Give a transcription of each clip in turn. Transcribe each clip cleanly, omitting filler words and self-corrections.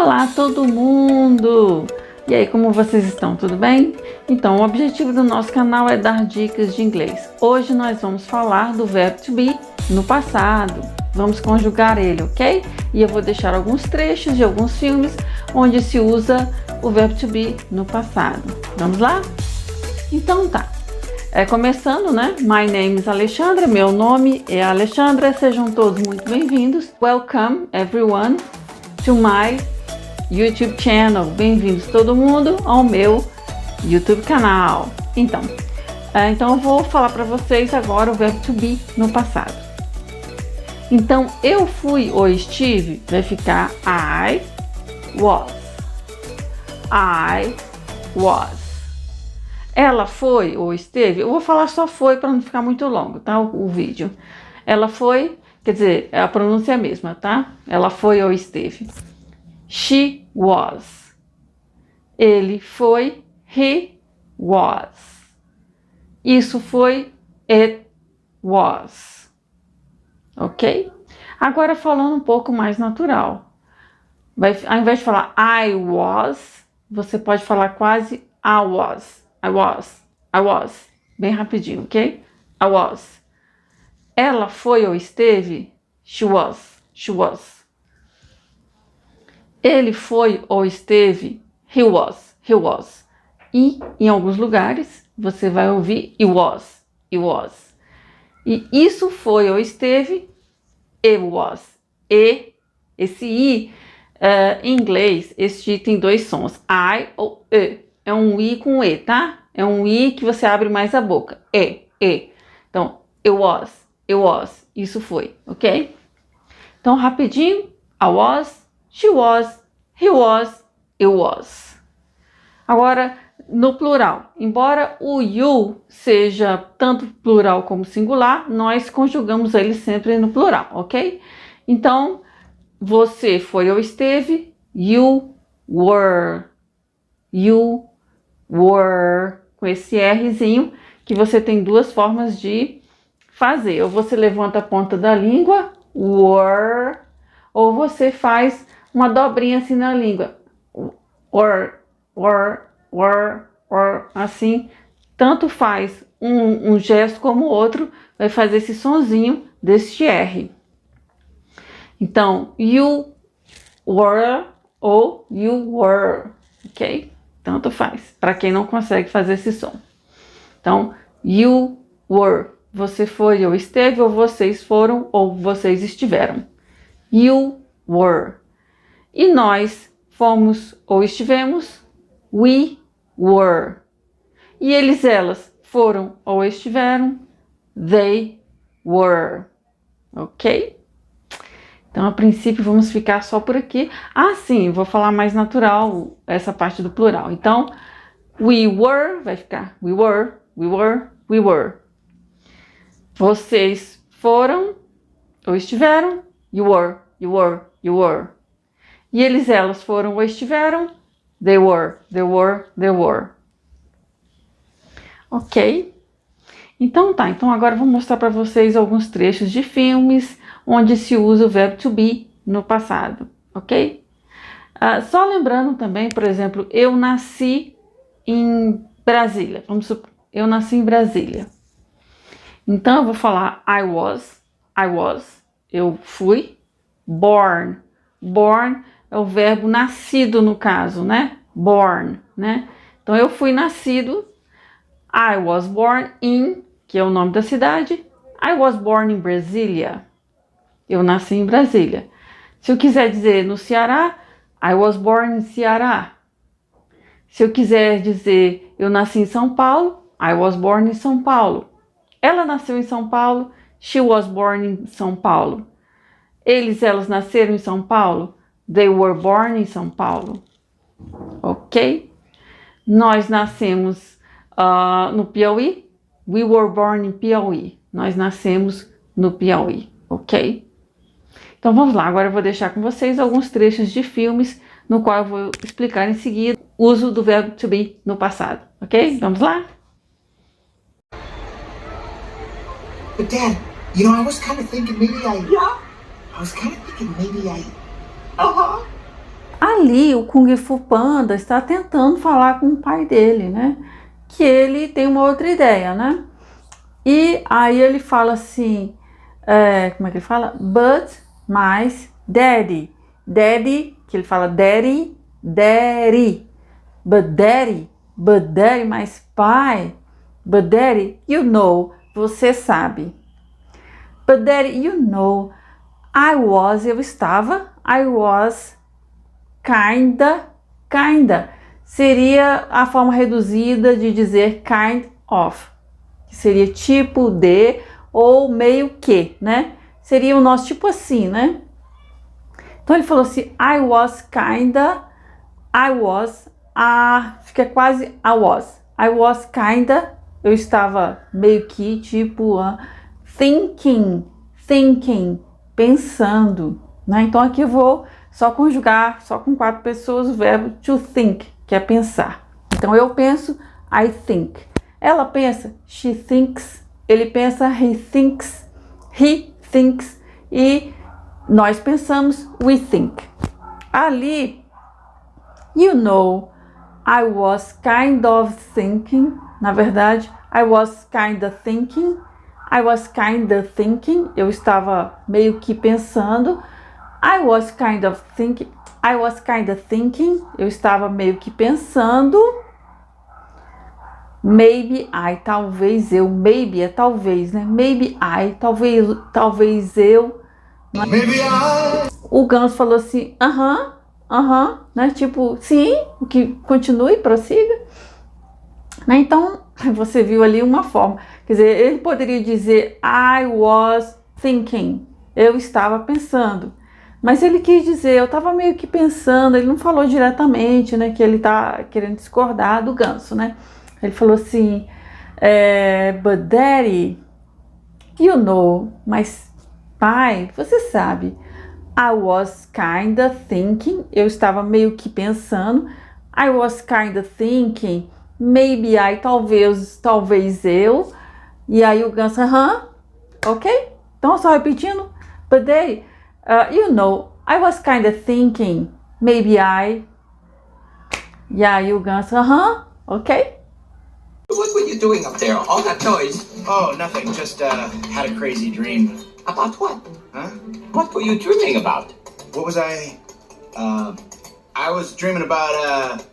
Olá todo mundo! E aí, como vocês estão? Tudo bem? Então, o objetivo do nosso canal é dar dicas de inglês. Hoje nós vamos falar do verbo to be no passado. Vamos conjugar ele, ok? E eu vou deixar alguns trechos de alguns filmes onde se usa o verbo to be no passado. Vamos lá? Então tá. Começando, né? My name is Alexandra, meu nome é Alexandra. Sejam todos muito bem-vindos. Welcome everyone to my YouTube channel. Bem-vindos todo mundo ao meu YouTube canal. Então eu vou falar para vocês agora o verbo to be no passado. Então, eu fui ou estive, vai ficar I was. I was. Ela foi ou esteve, eu vou falar só foi para não ficar muito longo, tá? O vídeo. Ela foi, quer dizer, a pronúncia é a mesma, tá? Ela foi ou esteve. She was. Ele foi, he was. Isso foi, it was. Ok? Agora falando um pouco mais natural. Ao invés de falar I was, você pode falar quase I was. I was. Bem rapidinho, ok? I was. Ela foi ou esteve? She was. Ele foi ou esteve? He was. E em alguns lugares você vai ouvir it was. E isso foi ou esteve? It was. E, esse I, em inglês, esse I tem dois sons. I ou E. É um I com E, tá? É um I que você abre mais a boca. E. Então, it was. Isso foi, ok? Então, rapidinho. I was, she was, he was, it was. Agora, no plural. Embora o you seja tanto plural como singular, nós conjugamos ele sempre no plural, ok? Então, você foi ou esteve, you were, com esse Rzinho, que você tem duas formas de fazer. Ou você levanta a ponta da língua, were, ou você faz uma dobrinha assim na língua, were, assim, tanto faz um gesto como o outro, vai fazer esse sonzinho deste R. Então, you were ou you were, ok? Tanto faz, para quem não consegue fazer esse som. Então, you were, você foi ou esteve, ou vocês foram ou vocês estiveram. You were. E nós fomos ou estivemos, we were. E eles, elas foram ou estiveram, they were. Ok? Então, a princípio, vamos ficar só por aqui. Ah, sim, vou falar mais natural essa parte do plural. Então, we were, vai ficar we were. Vocês foram ou estiveram, you were. E eles, elas foram ou estiveram, they were. Ok? Então tá, então agora eu vou mostrar para vocês alguns trechos de filmes onde se usa o verbo to be no passado, ok? Só lembrando também, por exemplo, eu nasci em Brasília. Vamos supor, eu nasci em Brasília. Então eu vou falar I was, eu fui, born é o verbo nascido no caso, né? Born, né? Então eu fui nascido, I was born in, que é o nome da cidade, I was born in Brasília. Eu nasci em Brasília. Se eu quiser dizer no Ceará, I was born in Ceará. Se eu quiser dizer eu nasci em São Paulo, I was born in São Paulo. Ela nasceu em São Paulo, she was born in São Paulo. Eles, elas nasceram em São Paulo, they were born in São Paulo. Ok? Nós nascemos no Piauí, we were born in Piauí. Nós nascemos no Piauí, ok? Então vamos lá, agora eu vou deixar com vocês alguns trechos de filmes no qual eu vou explicar em seguida o uso do verbo to be no passado, ok? Vamos lá? But Dad, you know, I was kind of thinking maybe I... Yeah? I was kind of thinking maybe I... A ali o Kung Fu Panda está tentando falar com o pai dele, né? Que ele tem uma outra ideia, né? E aí ele fala assim, como é que ele fala? But, mas, daddy. Daddy, que ele fala daddy, daddy. But daddy, mas pai. But daddy, you know, você sabe. But daddy, you know, eu estava, I was kinda. Seria a forma reduzida de dizer kind of, que seria tipo de ou meio que, né? Seria o nosso tipo assim, né? Então ele falou assim, fica quase I was kinda, eu estava meio que, tipo, thinking, pensando, né? Então aqui eu vou só conjugar, só com 4 pessoas, o verbo to think, que é pensar. Então eu penso, I think. Ela pensa, she thinks. Ele pensa, he thinks. E nós pensamos, we think. Ali, you know, I was kind of thinking. Na verdade, I was kinda thinking. Eu estava meio que pensando. I was kinda thinking. Eu estava meio que pensando. Maybe I, talvez eu. Maybe é talvez, né? Maybe I, talvez eu. Maybe I. O Ganso falou assim, né? Tipo, sim, o que continue, prossiga. Né? Então, você viu ali uma forma. Quer dizer, ele poderia dizer I was thinking. Eu estava pensando. Mas ele quis dizer, eu estava meio que pensando, ele não falou diretamente, né? Que ele tá querendo discordar do Ganso, né? Ele falou assim, but daddy, you know, mas pai, você sabe, I was kinda thinking, eu estava meio que pensando, I was kinda thinking, maybe I, talvez eu, e aí o Ganso, ok? Então, só repetindo, but daddy, you know, I was kinda thinking, maybe I, e aí o Ganso, ok? What were you doing up there? All that noise? Oh, nothing. Just had a crazy dream. About what? Huh? What were you dreaming about? What was I? I was dreaming about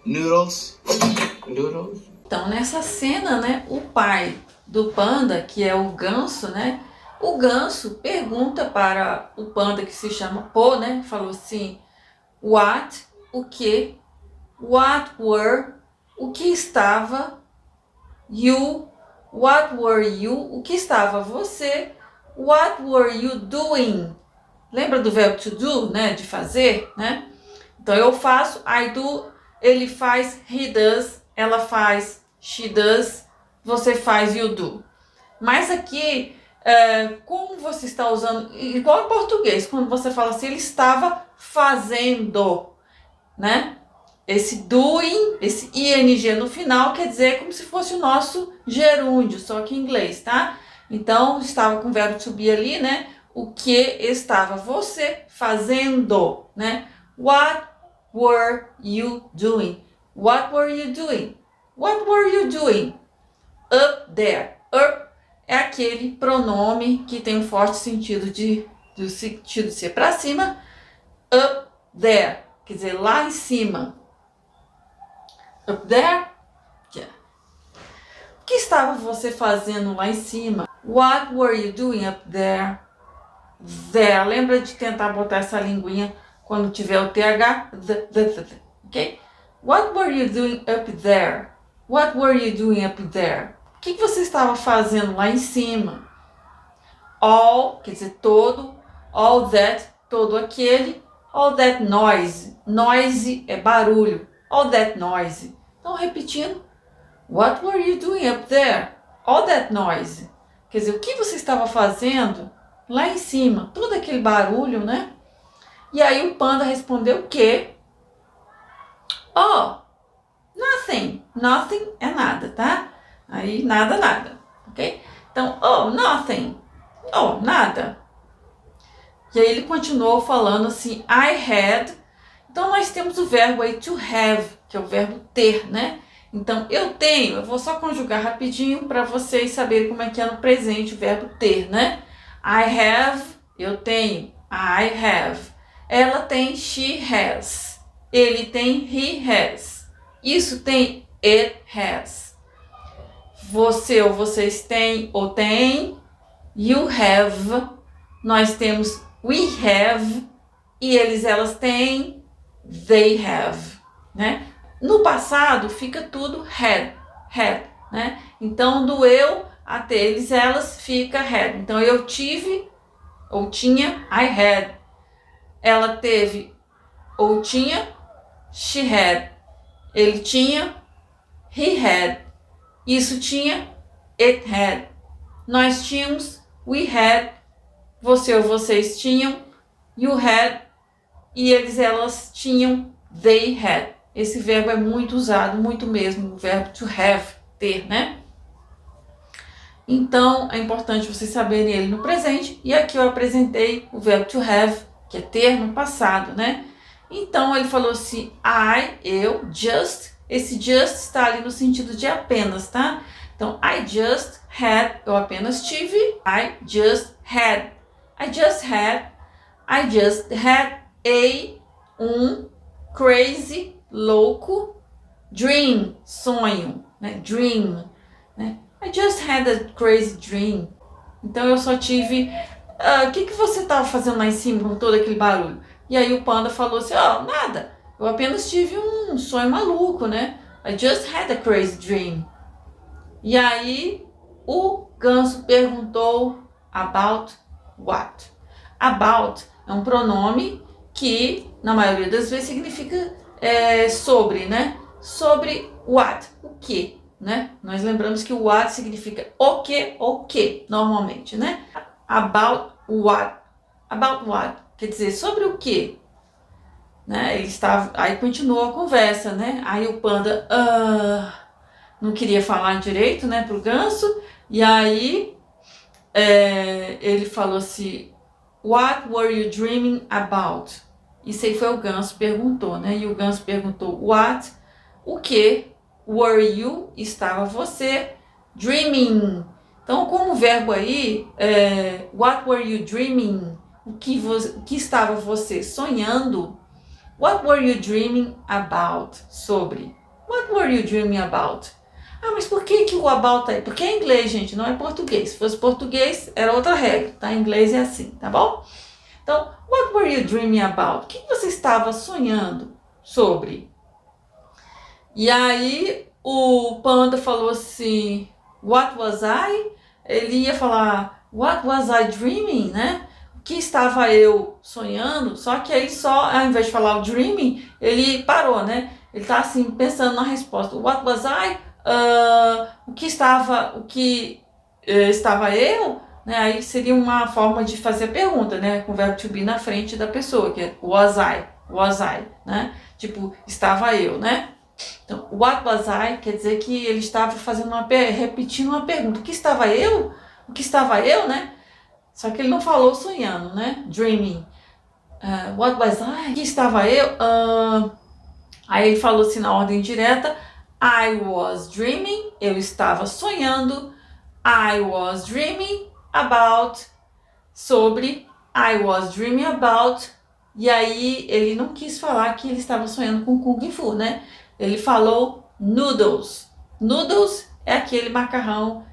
noodles. Noodles? Então, nessa cena, né, o pai do panda, que é o Ganso, né, o Ganso pergunta para o panda que se chama Po, né, falou assim, what, o que, what were, o que estava, you, what were you, o que estava você, what were you doing? Lembra do verbo to do, né, de fazer, né? Então eu faço, I do, ele faz, he does, ela faz, she does, você faz, you do. Mas aqui, como você está usando, igual em português, quando você fala assim, ele estava fazendo, né? Esse doing, esse ing no final, quer dizer como se fosse o nosso gerúndio, só que em inglês, tá? Então, estava com o verbo to be ali, né? O que estava você fazendo, né? What were you doing? What were you doing? What were you doing? Up there. Up é aquele pronome que tem um forte sentido de ser para cima. Up there, quer dizer, lá em cima. Up there? Yeah. O que estava você fazendo lá em cima? What were you doing up there? There. Lembra de tentar botar essa linguinha quando tiver o TH? Ok? What were you doing up there? What were you doing up there? O que você estava fazendo lá em cima? All, quer dizer todo. All that, todo aquele. All that noise. Noise é barulho. All that noise. Então, repetindo. What were you doing up there? All that noise. Quer dizer, o que você estava fazendo lá em cima? Todo aquele barulho, né? E aí o panda respondeu que... Oh, nothing. Nothing é nada, tá? Aí, nada, ok? Então, oh, nothing. Oh, nada. E aí ele continuou falando assim, I had. Então nós temos o verbo aí to have, que é o verbo ter, né? Então eu tenho, eu vou só conjugar rapidinho para vocês saberem como é que é no presente o verbo ter, né? I have, eu tenho, I have. Ela tem, she has. Ele tem, he has. Isso tem, it has. Você ou vocês têm ou têm, you have. Nós temos, we have. E eles, elas têm, they have, né? No passado fica tudo had, né? Então do eu até eles, elas fica had. Então eu tive ou tinha, I had. Ela teve ou tinha, she had. Ele tinha, he had. Isso tinha, it had. Nós tínhamos, we had. Você ou vocês tinham, you had. E eles, elas tinham, they had. Esse verbo é muito usado, muito mesmo, o verbo to have, ter, né? Então, é importante vocês saberem ele no presente. E aqui eu apresentei o verbo to have, que é ter no passado, né? Então, ele falou assim, eu, just. Esse just está ali no sentido de apenas, tá? Então, I just had, eu apenas tive. I just had. I just had um crazy, louco, dream, sonho, né? Dream, né? I just had a crazy dream. Então eu só tive... O que você estava fazendo lá em cima com todo aquele barulho? E aí o panda falou assim, nada. Eu apenas tive um sonho maluco, né? I just had a crazy dream. E aí o ganso perguntou about what? About é um pronome que, na maioria das vezes, significa sobre, né? Sobre what? O que, né? Nós lembramos que o what significa o que, normalmente, né? About what? About what? Quer dizer, sobre o que? Né? Ele estava... Aí continuou a conversa, né? Aí o panda não queria falar direito, né, pro ganso. E aí ele falou assim... What were you dreaming about? Isso aí foi o ganso perguntou, né? E o ganso perguntou what? O que? Were you? Estava você? Dreaming. Então, como verbo aí, what were you dreaming? O que estava você sonhando? What were you dreaming about? Sobre. What were you dreaming about? Mas por que o about aí? Porque é inglês, gente, não é português. Se fosse português, era outra regra, tá? Em inglês é assim, tá bom? Então, what were you dreaming about? O que você estava sonhando sobre? E aí, o panda falou assim, what was I? Ele ia falar, what was I dreaming, né? O que estava eu sonhando? Só que aí ao invés de falar o dreaming, ele parou, né? Ele tá assim, pensando na resposta. What was I? O que estava eu, né? Aí seria uma forma de fazer a pergunta, né? Com o verbo to be na frente da pessoa, que é was I, né? Tipo, estava eu, né? Então, what was I quer dizer que ele estava repetindo uma pergunta. O que estava eu? O que estava eu, né? Só que ele não falou sonhando, né? Dreaming. What was I? O que estava eu? Aí ele falou assim na ordem direta. I was dreaming, eu estava sonhando. I was dreaming about, sobre. I was dreaming about. E aí ele não quis falar que ele estava sonhando com Kung Fu, né? Ele falou noodles. Noodles é aquele macarrão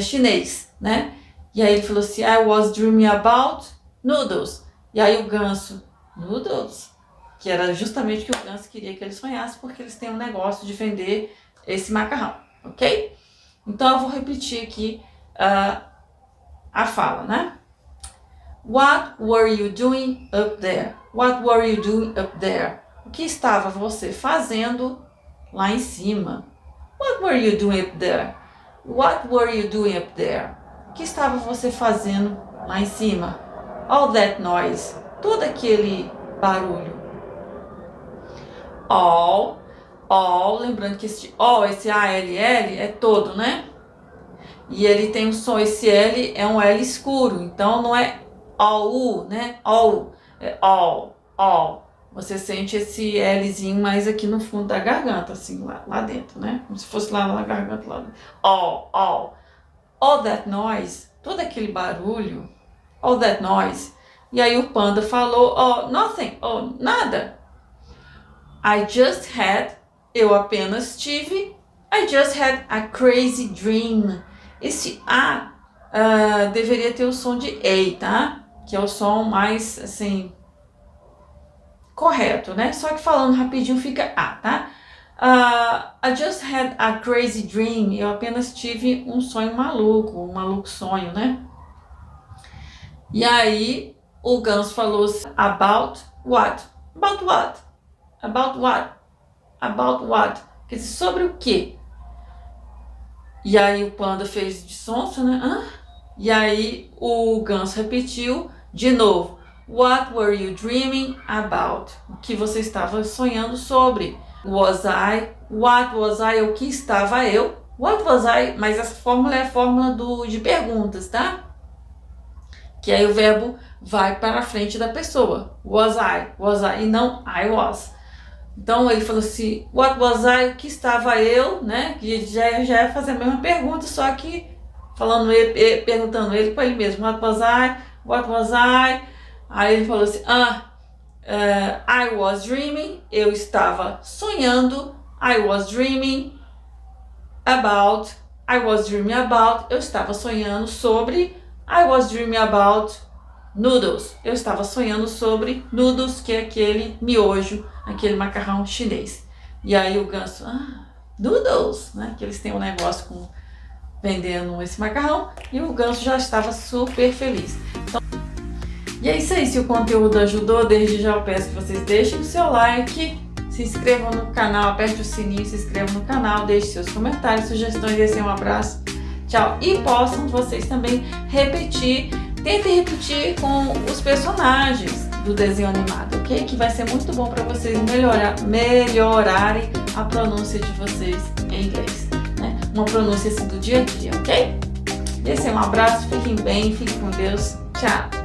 chinês, né? E aí ele falou assim, I was dreaming about noodles. E aí o ganso, noodles? Que era justamente o que o ganso queria que ele sonhasse, porque eles têm um negócio de vender esse macarrão, ok? Então eu vou repetir aqui a fala, né? What were you doing up there? What were you doing up there? O que estava você fazendo lá em cima? What were you doing up there? What were you doing up there? O que estava você fazendo lá em cima? All that noise. Todo aquele barulho. All, lembrando que esse A-L-L é todo, né? E ele tem um som, esse L é um L escuro, então não é all, né? All, all. Você sente esse Lzinho mais aqui no fundo da garganta, assim, lá dentro, né? Como se fosse lá na garganta, lá dentro. All. All that noise, todo aquele barulho, all that noise. E aí o panda falou, oh, nothing, oh, nada. I just had, eu apenas tive, I just had a crazy dream. Esse A deveria ter o som de A, tá? Que é o som mais, assim, correto, né? Só que falando rapidinho fica A, tá? I just had a crazy dream. Eu apenas tive um sonho maluco, um maluco sonho, né? E aí o ganso falou assim, about what? About what? About what? About what? Quer dizer, sobre o quê? E aí o panda fez de sonso, né? E aí o ganso repetiu de novo. What were you dreaming about? O que você estava sonhando sobre? Was I? What was I? O que estava eu? What was I? Mas essa fórmula é a fórmula de perguntas, tá? Que aí o verbo vai para a frente da pessoa. Was I? E não I was. Então ele falou assim, what was I? O que estava eu? Né? Que já é fazer a mesma pergunta, só que perguntando ele para ele mesmo. What was I? What was I? Aí ele falou assim, I was dreaming, eu estava sonhando, I was dreaming about, eu estava sonhando sobre, I was dreaming about noodles, eu estava sonhando sobre noodles, que é aquele miojo, aquele macarrão chinês. E aí o ganso, noodles, né, que eles têm um negócio vendendo esse macarrão, e o ganso já estava super feliz. Então, e é isso aí, se o conteúdo ajudou, desde já eu peço que vocês deixem o seu like, se inscrevam no canal, aperte o sininho, se inscrevam no canal, deixem seus comentários, sugestões, e assim um abraço, tchau. E possam vocês também tentem repetir com os personagens do desenho animado, ok? Que vai ser muito bom para vocês melhorarem a pronúncia de vocês em inglês, né? Uma pronúncia assim do dia a dia, ok? Esse é um abraço, fiquem bem, fiquem com Deus, tchau!